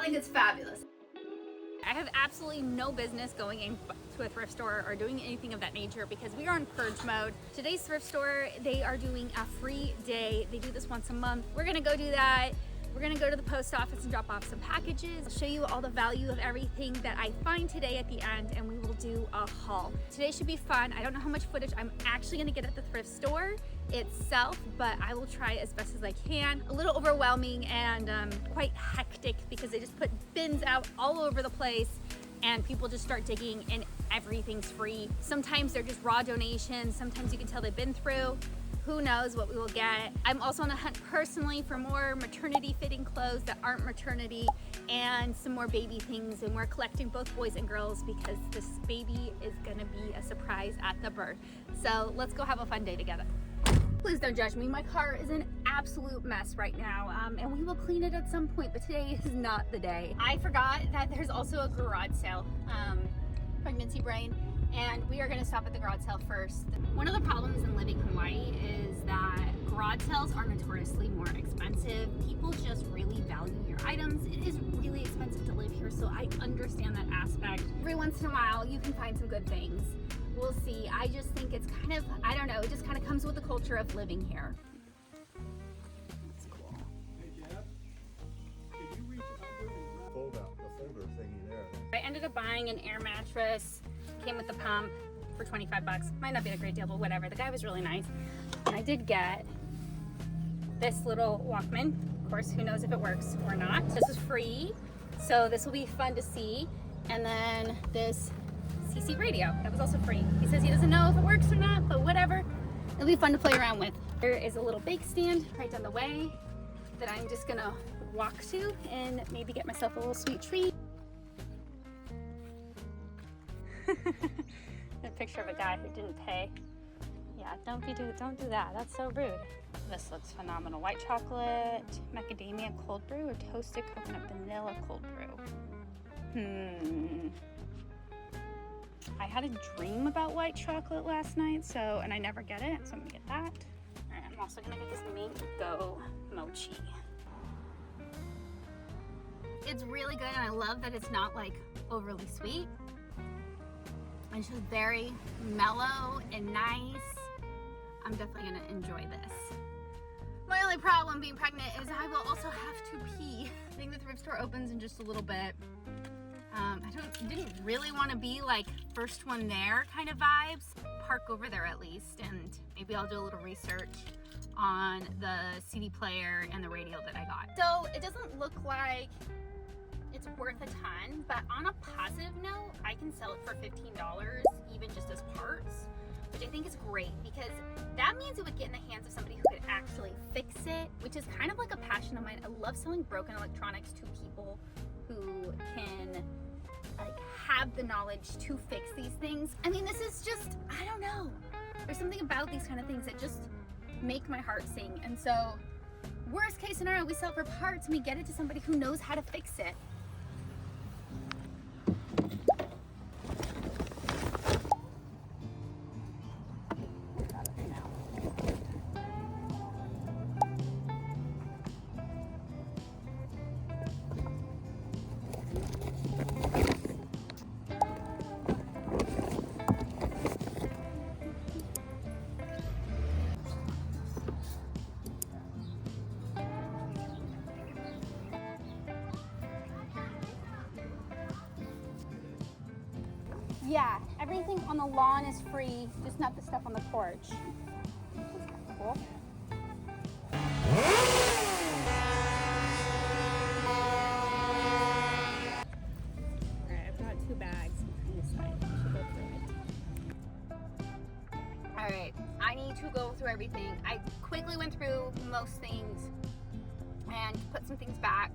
think it's fabulous. I have absolutely no business going into a thrift store or doing anything of that nature because we are in purge mode. Today's thrift store, they are doing a free day. They do this once a month. We're gonna go do that. We're gonna go to the post office and drop off some packages. I'll show you all the value of everything that I find today at the end, and we will do a haul. Today should be fun. I don't know how much footage I'm actually gonna get at the thrift store itself, but I will try as best as I can. A little overwhelming and quite hectic because they just put bins out all over the place and people just start digging and everything's free. Sometimes they're just raw donations. Sometimes you can tell they've been through. Who knows what we will get. I'm also on the hunt personally for more maternity fitting clothes that aren't maternity and some more baby things, and we're collecting both boys and girls because this baby is gonna be a surprise at the birth. So let's go have a fun day together. Please don't judge me. My car is an absolute mess right now, and we will clean it at some point, but today is not the day. I forgot that there's also a garage sale, pregnancy brain, and we are gonna stop at the garage sale first. One of the problems in living in Hawaii is that garage sales are notoriously more expensive. People just really value your items. It is really expensive to live here, so I understand that aspect. Every once in a while, you can find some good things. We'll see. I just think it's kind of, I don't know, it just kind of comes with the culture of living here. That's cool. Hey Jeff, can you reach under and Fold out, the folder thingy there. I ended up buying an air mattress, came with the pump for 25 bucks. Might not be a great deal, but whatever. The guy was really nice. And I did get this little Walkman. Of course, who knows if it works or not. This is free, so this will be fun to see. And then this CC radio, that was also free. He says he doesn't know if it works or not, but whatever. It'll be fun to play around with. There is a little bake stand right down the way that I'm just gonna walk to and maybe get myself a little sweet treat. A picture of a guy who didn't pay. Yeah, don't do that. That's so rude. This looks phenomenal. White chocolate, macadamia cold brew, or toasted coconut vanilla cold brew. I had a dream about white chocolate last night, and I never get it, so I'm gonna get that. And I'm also gonna get this mango mochi. It's really good, and I love that it's not like overly sweet. It's just very mellow and nice. I'm definitely gonna enjoy this. My only problem being pregnant is I will also have to pee. I think the thrift store opens in just a little bit. I didn't really want to be like first one there kind of vibes. Park over there at least, and maybe I'll do a little research on the CD player and the radio that I got. So it doesn't look like it's worth a ton, but on a positive note, I can sell it for $15 even just as parts, which I think is great because that means it would get in the hands of somebody who could actually fix it, which is kind of like a passion of mine. I love selling broken electronics to people who can like have the knowledge to fix these things. I mean, this is just, I don't know. There's something about these kind of things that just make my heart sing. And so worst case scenario, we sell it for parts and we get it to somebody who knows how to fix it. Yeah, everything on the lawn is free, just not the stuff on the porch. This is kind of cool. Alright, I've got 2 bags on this side. I should go through it. Alright, I need to go through everything. I quickly went through most things and put some things back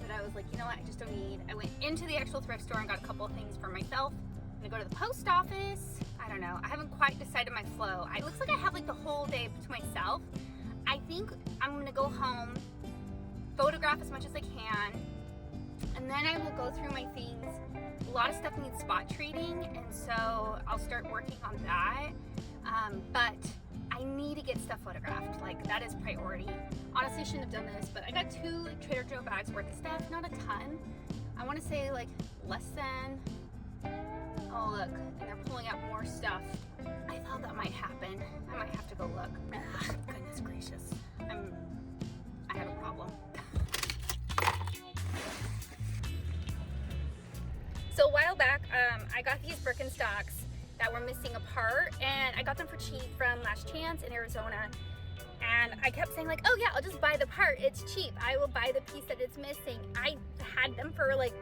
that I was like, you know what, I just don't need. I went into the actual thrift store and got a couple of things for myself. I'm gonna go to the post office. I don't know, I haven't quite decided my flow. It looks like I have like the whole day to myself. I think I'm gonna go home, photograph as much as I can, and then I will go through my things. A lot of stuff needs spot treating, and so I'll start working on that. but I need to get stuff photographed. Like, that is priority. Honestly, I shouldn't have done this, but I got 2 Trader Joe bags worth of stuff, not a ton. I want to say like less than, oh look, and they're pulling out more stuff. I thought that might happen. I might have to go look. Ugh, goodness gracious. I have a problem. So a while back, I got these Birkenstocks that were missing a part, and I got them for cheap from Last Chance in Arizona. And I kept saying like, oh yeah, I'll just buy the part, it's cheap. I will buy the piece that it's missing. I had them for like,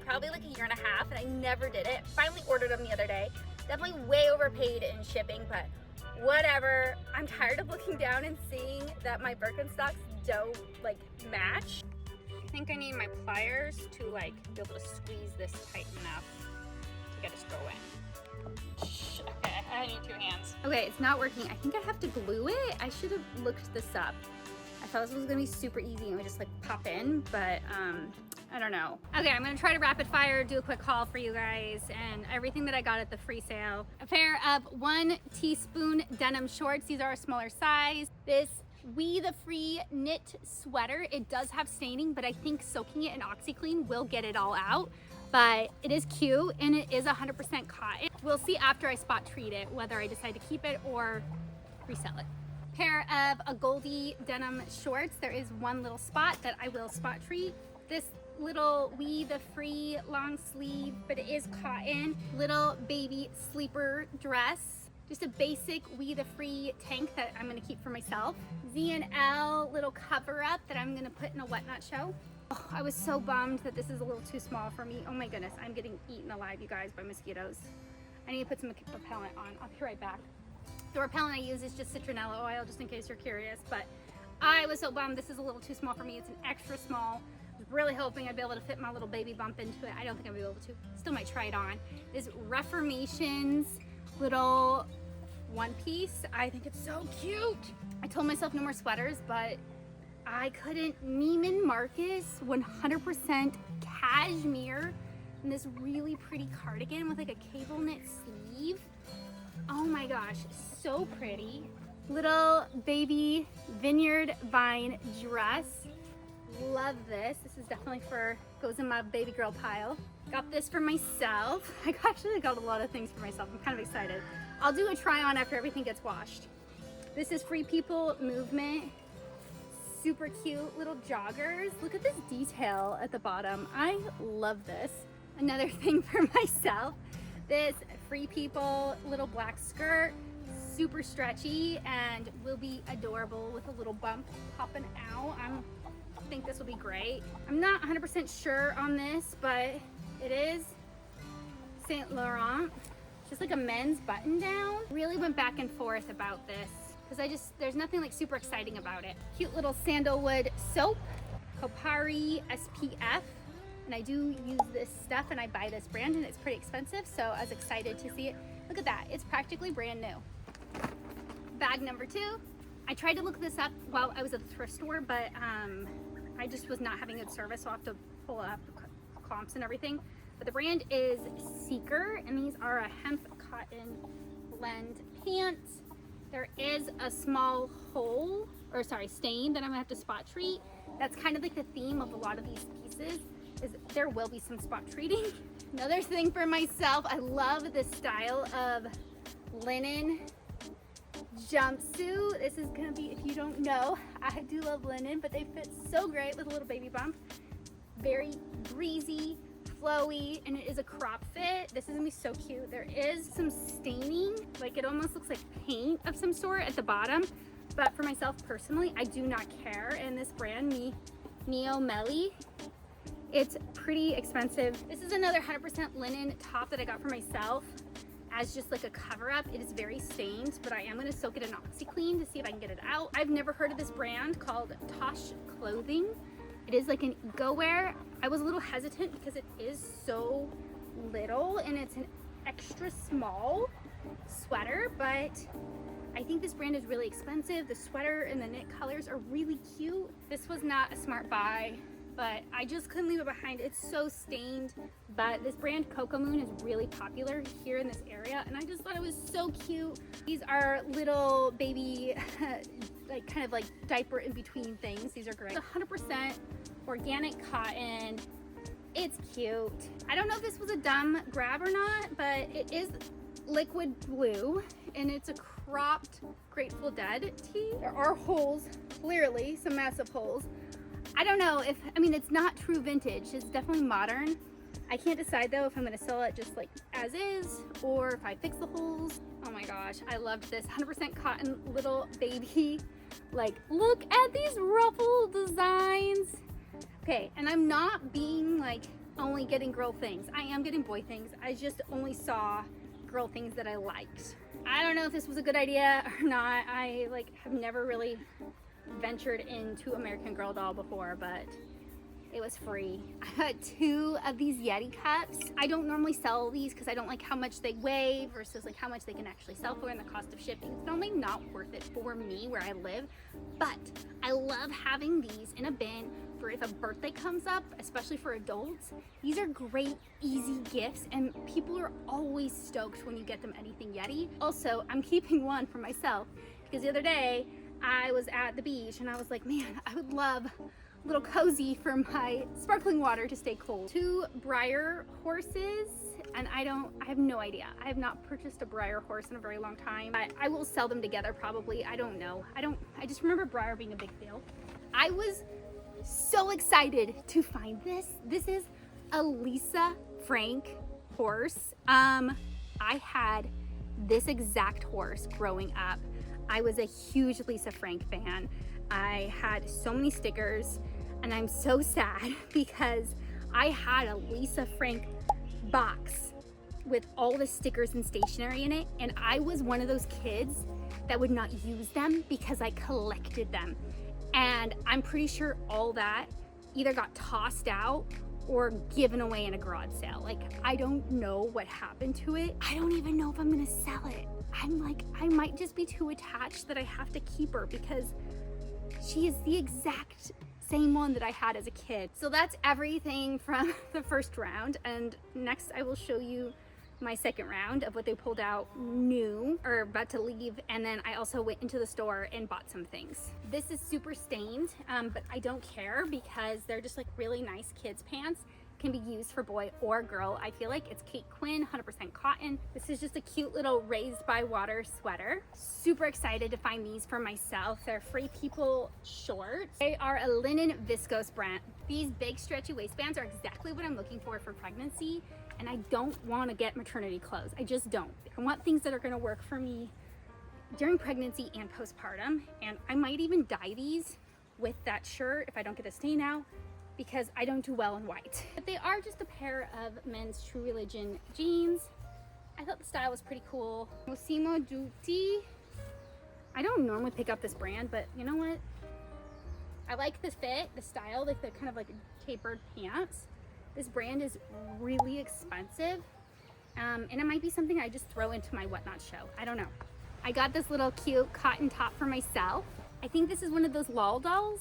probably like a year and a half, and I never did it. Finally ordered them the other day. Definitely way overpaid in shipping, but whatever. I'm tired of looking down and seeing that my Birkenstocks don't like match. I think I need my pliers to like be able to squeeze this tight enough to get us going. Okay, I need 2 hands. Okay, it's not working. I think I have to glue it. I should have looked this up. I thought this was gonna be super easy and we just like pop in, but I don't know. Okay, I'm gonna try to rapid fire, do a quick haul for you guys and everything that I got at the free sale. A pair of 1 teaspoon denim shorts. These are a smaller size. This We the Free knit sweater. It does have staining, but I think soaking it in OxyClean will get it all out. But it is cute and it is 100% cotton. We'll see after I spot treat it whether I decide to keep it or resell it. Pair of a Goldie denim shorts. There is 1 little spot that I will spot treat. This little We the Free long sleeve, but it is cotton, little baby sleeper dress. Just a basic We the Free tank that I'm gonna keep for myself. Z&L little cover up that I'm gonna put in a whatnot show. Oh, I was so bummed that this is a little too small for me. Oh my goodness, I'm getting eaten alive, you guys, by mosquitoes. I need to put some repellent on. I'll be right back. The repellent I use is just citronella oil, just in case you're curious, but I was so bummed this is a little too small for me. It's an extra small. I was really hoping I'd be able to fit my little baby bump into it. I don't think I'll be able to. Still might try it on. This Reformations little one piece. I think it's so cute. I told myself no more sweaters, but I couldn't. Neiman Marcus 100% cashmere and this really pretty cardigan with like a cable knit sleeve. Oh my gosh, so pretty. Little baby vineyard vine dress. Love this. This is definitely goes in my baby girl pile. Got this for myself. I actually got a lot of things for myself. I'm kind of excited. I'll do a try on after everything gets washed. This is Free People Movement. Super cute little joggers. Look at this detail at the bottom. I love this. Another thing for myself. This Free People little black skirt. Super stretchy and will be adorable with a little bump popping out. I think this will be great. I'm not 100% sure on this, but it is Saint Laurent. Just like a men's button down. Really went back and forth about this because there's nothing like super exciting about it. Cute little sandalwood soap, Kopari SPF. And I do use this stuff and I buy this brand and it's pretty expensive. So I was excited to see it. Look at that, it's practically brand new. Bag number 2. I tried to look this up while I was at the thrift store, but I just was not having good service, so I'll have to pull up comps and everything. But the brand is Seeker, and these are a hemp cotton blend pants. There is a small stain that I'm gonna have to spot treat. That's kind of like the theme of a lot of these pieces, is there will be some spot treating. Another thing for myself, I love this style of linen jumpsuit. This is gonna be, if you don't know, I do love linen, but they fit so great with a little baby bump. Very breezy, flowy, and it is a crop fit. This is gonna be so cute. There is some staining, like it almost looks like paint of some sort at the bottom, but for myself personally, I do not care. And this brand, Neo Melly, it's pretty expensive. This is another 100% linen top that I got for myself as just like a cover up. It is very stained, but I am gonna soak it in OxyClean to see if I can get it out. I've never heard of this brand called Tosh Clothing. It is like an eco-wear. I was a little hesitant because it is so little and it's an extra small sweater, but I think this brand is really expensive. The sweater and the knit colors are really cute. This was not a smart buy but I just couldn't leave it behind. It's so stained, but this brand Cocoa Moon is really popular here in this area, and I just thought it was so cute. These are little baby, like kind of like diaper in between things. These are great. It's 100% organic cotton. It's cute. I don't know if this was a dumb grab or not, but it is liquid blue, and it's a cropped Grateful Dead tee. There are holes, clearly some massive holes. I don't know if, I mean, it's not true vintage. It's definitely modern. I can't decide though if I'm gonna sell it just like as is or if I fix the holes. Oh my gosh, I loved this 100% cotton little baby. Like, look at these ruffle designs. Okay, and I'm not being like only getting girl things. I am getting boy things. I just only saw girl things that I liked. I don't know if this was a good idea or not. I like have never really ventured into American Girl doll before, but it was free. I got 2 of these Yeti cups. I don't normally sell these because I don't like how much they weigh versus like how much they can actually sell for and the cost of shipping. It's normally not worth it for me where I live, but I love having these in a bin for if a birthday comes up, especially for adults. These are great, easy gifts, and people are always stoked when you get them anything Yeti. Also, I'm keeping one for myself because the other day I was at the beach and I was like, man, I would love a little cozy for my sparkling water to stay cold. 2 Breyer horses, and I have no idea. I have not purchased a Breyer horse in a very long time. I will sell them together probably. I don't know. I just remember Breyer being a big deal. I was so excited to find this. This is a Lisa Frank horse. I had this exact horse growing up. I was a huge Lisa Frank fan. I had so many stickers, and I'm so sad because I had a Lisa Frank box with all the stickers and stationery in it, and I was one of those kids that would not use them because I collected them. And I'm pretty sure all that either got tossed out or given away in a garage sale. Like, I don't know what happened to it. I don't even know if I'm gonna sell it. I'm like, I might just be too attached that I have to keep her because she is the exact same one that I had as a kid. So that's everything from the first round, and next I will show you my second round of what they pulled out new or about to leave, and then I also went into the store and bought some things. This is super stained, but I don't care because they're just like really nice kids pants. Can be used for boy or girl. I feel like it's Kate Quinn, 100% cotton. This is just a cute little raised by water sweater. Super excited to find these for myself. They're Free People shorts. They are a linen viscose brand. These big stretchy waistbands are exactly what I'm looking for pregnancy, and I don't want to get maternity clothes. I just don't. I want things that are going to work for me during pregnancy and postpartum, and I might even dye these with that shirt if I don't get a stain out, because I don't do well in white. But they are just a pair of men's True Religion jeans. I thought the style was pretty cool. Massimo Dutti. I don't normally pick up this brand, but you know what? I like the fit, the style, like the kind of like tapered pants. This brand is really expensive, and it might be something I just throw into my whatnot show. I don't know. I got this little cute cotton top for myself. I think this is one of those lol dolls.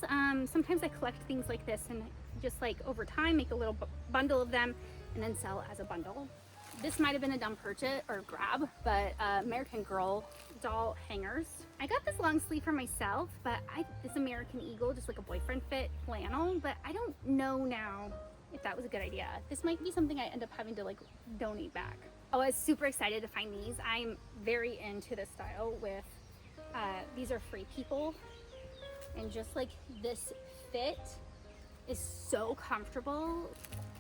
Sometimes I collect things like this and just like over time make a little bundle of them and then sell as a bundle. This might have been a dumb purchase or grab, but American Girl doll hangers. I got this long sleeve for myself, but this American Eagle, just like a boyfriend fit flannel, but I don't know now if that was a good idea. This might be something I end up having to like donate back. Oh, I was super excited to find these. I'm very into this style with, these are Free People, and just like this fit is so comfortable.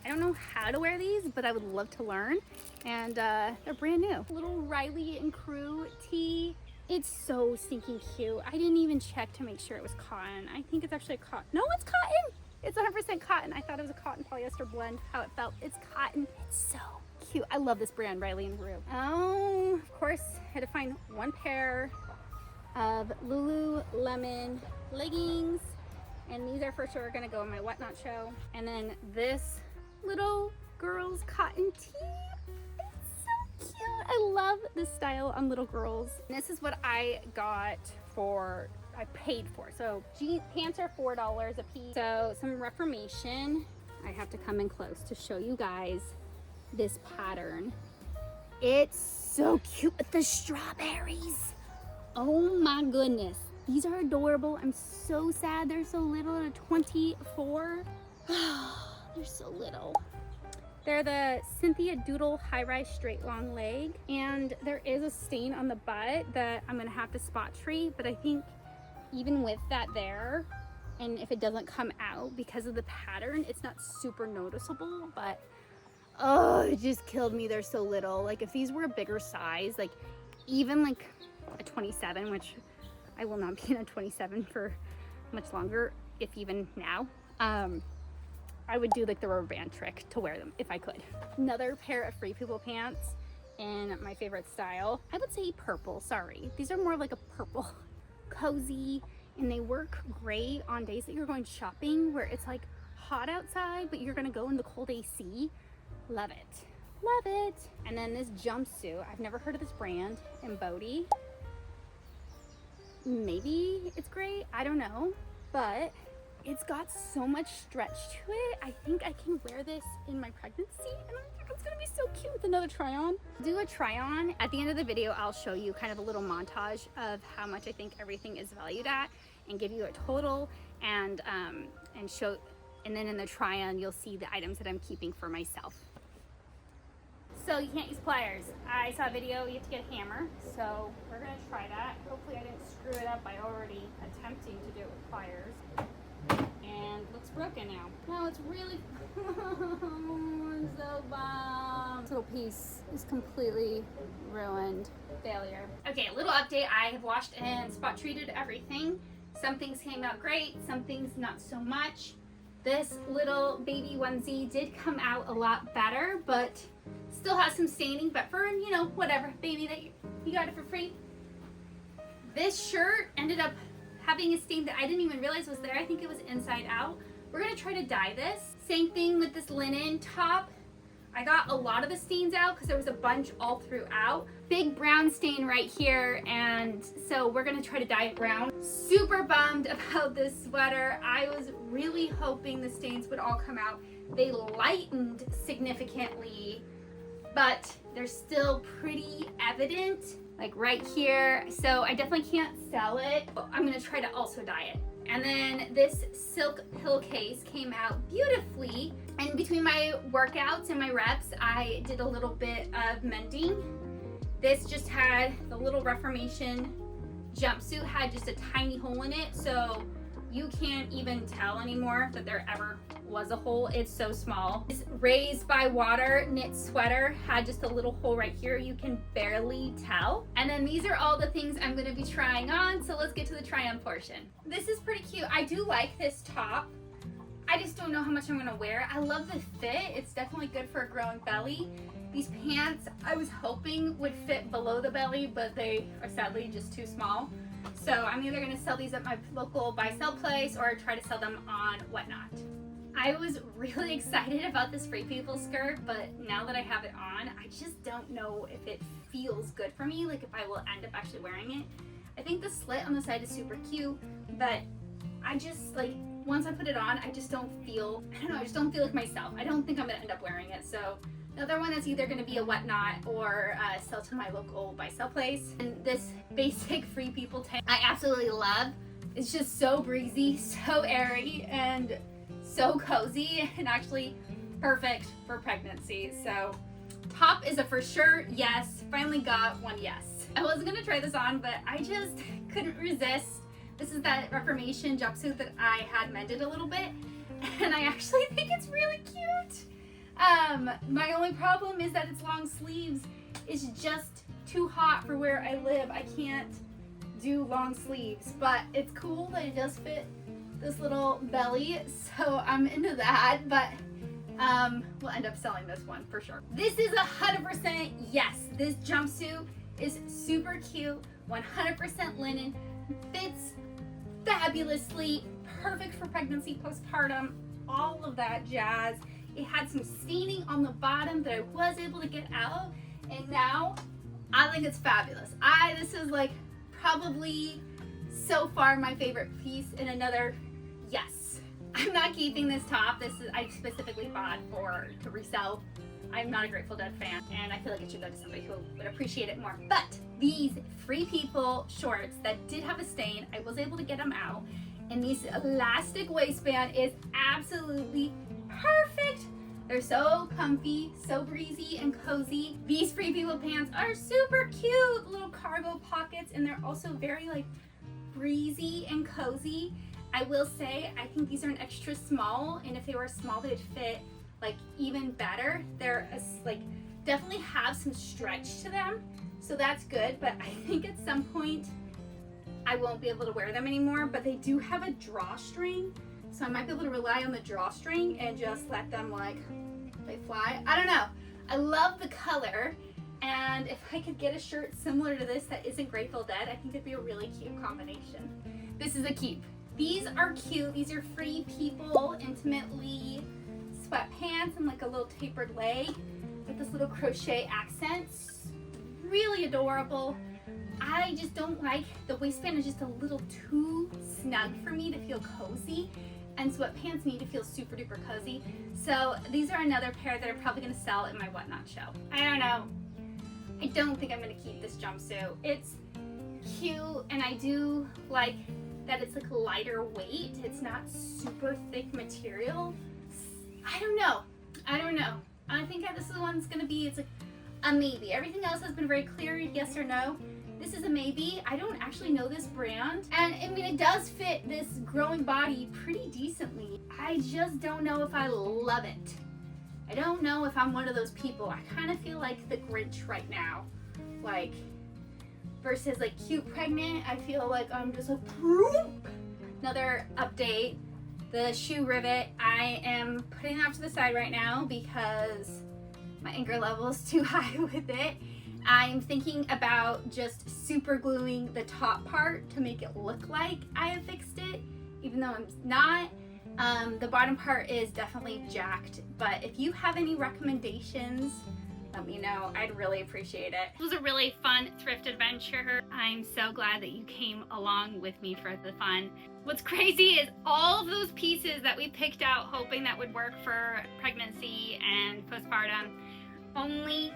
I don't know how to wear these, but I would love to learn, and they're brand new. Little Riley and Crew tee. It's so stinking cute. I didn't even check to make sure it was cotton. I think it's actually cotton. No, it's cotton. It's 100% cotton. I thought it was a cotton polyester blend, how it felt. It's cotton. It's so cute. I love this brand, Riley and Crew. Oh, of course, I had to find one pair of Lululemon leggings, and these are for sure gonna go in my whatnot show. And then this little girl's cotton tee. It's so cute. I love this style on little girls. And this is what I got for I paid for. So pants are $4 a piece. So some reformation. I have to come in close to show you guys this pattern. It's so cute with the strawberries. Oh my goodness. These are adorable. I'm so sad they're so little at a 24. They're so little. They're the Cynthia Doodle high-rise straight long leg, and there is a stain on the butt that I'm gonna have to spot treat, but I think even with that there, and if it doesn't come out because of the pattern, it's not super noticeable, but oh, it just killed me. They're so little. Like if these were a bigger size, like even like a 27, which I will not be in a 27 for much longer, if even now, I would do like the rubber band trick to wear them if I could. Another pair of Free People pants in my favorite style. I would say purple, sorry. These are more like a purple. Cozy, and they work great on days that you're going shopping where it's like hot outside, but you're gonna go in the cold AC. Love it. Love it. And then this jumpsuit, I've never heard of this brand, in Bodie. Maybe it's great, I don't know, but it's got so much stretch to it. I think I can wear this in my pregnancy, and I think it's gonna be so cute with another try on. Do a try on. At the end of the video, I'll show you kind of a little montage of how much I think everything is valued at and give you a total, and then in the try on, you'll see the items that I'm keeping for myself. So you can't use pliers. I saw a video, you have to get a hammer. So we're gonna try that. Hopefully I didn't screw it up by already attempting to do it with pliers. And looks broken now. No, it's really, it's so bummed. This little piece is completely ruined. Failure. Okay, a little update. I have washed and spot treated everything. Some things came out great, some things not so much. This little baby onesie did come out a lot better, but still has some staining, but for, you know, whatever, baby, that you got it for free. This shirt ended up having a stain that I didn't even realize was there. I think it was inside out. We're gonna try to dye this. Same thing with this linen top. I got a lot of the stains out because there was a bunch all throughout. Big brown stain right here, and so we're gonna try to dye it brown. Super bummed about this sweater. I was really hoping the stains would all come out. They lightened significantly, but they're still pretty evident, like right here. So I definitely can't sell it. I'm gonna try to also dye it. And then this silk pillowcase came out beautifully. And between my workouts and my reps, I did a little bit of mending. This just had the little Reformation jumpsuit, had just a tiny hole in it. So you can't even tell anymore that there ever was a hole. It's so small. This Raised by Water knit sweater had just a little hole right here. You can barely tell. And then these are all the things I'm gonna be trying on. So let's get to the try on portion. This is pretty cute. I do like this top. I just don't know how much I'm gonna wear. I love the fit. It's definitely good for a growing belly. These pants, I was hoping would fit below the belly, but they are sadly just too small. So I'm either gonna sell these at my local buy-sell place or try to sell them on Whatnot. I was really excited about this Free People skirt, but now that I have it on, I just don't know if it feels good for me, like if I will end up actually wearing it. I think the slit on the side is super cute, but I just, like, once I put it on, I just don't feel, I don't know, I just don't feel like myself. I don't think I'm gonna end up wearing it. So another one that's either gonna be a Whatnot or sell to my local buy-sell place. And this basic Free People tank, I absolutely love. It's just so breezy, so airy, and so cozy, and actually perfect for pregnancy. So top is a for sure yes. Finally got one yes. I wasn't gonna try this on, but I just couldn't resist. This is that Reformation jumpsuit that I had mended a little bit, and I actually think it's really cute. My only problem is that it's long sleeves. It's just too hot for where I live. I can't do long sleeves, but it's cool that it does fit this little belly, so I'm into that, but we'll end up selling this one for sure. This is 100% yes. This jumpsuit is super cute, 100% linen, fits fabulously, perfect for pregnancy, postpartum, all of that jazz. It had some staining on the bottom that I was able to get out, and now I think it's fabulous. This is like probably so far my favorite piece, and another yes. I'm not keeping this top. This is I specifically bought to resell. I'm not a Grateful Dead fan, and I feel like it should go to somebody who would appreciate it more. But these Free People shorts that did have a stain, I was able to get them out. And this elastic waistband is absolutely perfect. They're so comfy, so breezy and cozy. These Free People pants are super cute, little cargo pockets, and they're also very like breezy and cozy. I will say, I think these are an extra small, and if they were small, they'd fit like even better. They're like definitely have some stretch to them, so that's good. But I think at some point I won't be able to wear them anymore. But they do have a drawstring, so I might be able to rely on the drawstring and just let them like they fly. I don't know. I love the color, and if I could get a shirt similar to this that isn't Grateful Dead, I think it'd be a really cute combination. This is a keep. These are cute. These are Free People intimately sweatpants and like a little tapered leg with this little crochet accents. Really adorable. I just don't like, the waistband is just a little too snug for me to feel cozy, and sweatpants need to feel super duper cozy. So these are another pair that I'm probably gonna sell in my whatnot show. I don't know. I don't think I'm gonna keep this jumpsuit. It's cute, and I do like that it's like lighter weight. It's not super thick material. I don't know. I think this is the one that's gonna be, it's like a maybe. Everything else has been very clear, yes or no. This is a maybe. I don't actually know this brand. And I mean, it does fit this growing body pretty decently. I just don't know if I love it. I don't know if I'm one of those people. I kind of feel like the Grinch right now. Like, versus like cute pregnant, I feel like I'm just like, another update. The shoe rivet, I am putting it off to the side right now because my anger level is too high with it. I'm thinking about just super gluing the top part to make it look like I have fixed it, even though I'm not. The bottom part is definitely jacked, but if you have any recommendations, let me know. I'd really appreciate it. It was a really fun thrift adventure. I'm so glad that you came along with me for the fun. What's crazy is all of those pieces that we picked out hoping that would work for pregnancy and postpartum, only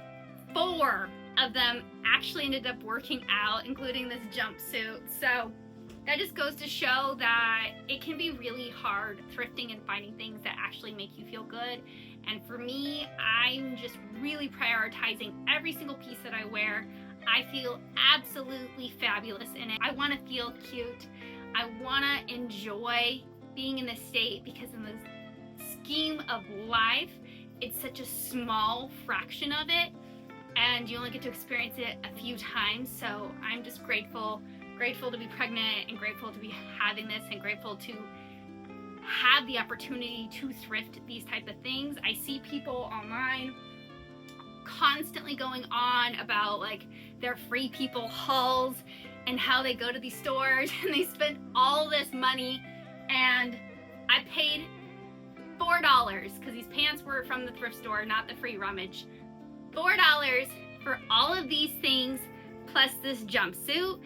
4 of them actually ended up working out, including this jumpsuit. So that just goes to show that it can be really hard thrifting and finding things that actually make you feel good. And for me, I'm just really prioritizing every single piece that I wear. I feel absolutely fabulous in it. I want to feel cute. I want to enjoy being in this state, because in the scheme of life, it's such a small fraction of it, and you only get to experience it a few times. So I'm just grateful to be pregnant, and grateful to be having this, and grateful to have the opportunity to thrift these type of things. I see people online constantly going on about like their Free People hauls and how they go to these stores and they spend all this money, and I paid $4 because these pants were from the thrift store, not the free rummage. $4 for all of these things plus this jumpsuit,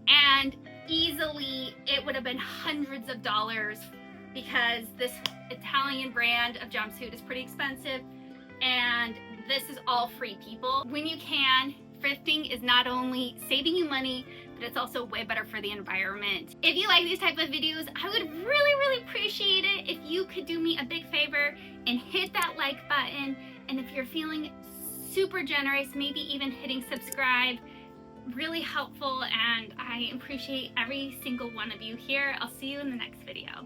and easily it would have been hundreds of dollars, because this Italian brand of jumpsuit is pretty expensive, and this is all Free People. When you can, thrifting is not only saving you money, but it's also way better for the environment. If you like these type of videos, I would really appreciate it if you could do me a big favor and hit that like button. And if you're feeling super generous, maybe even hitting subscribe, really helpful, and I appreciate every single one of you here. I'll see you in the next video.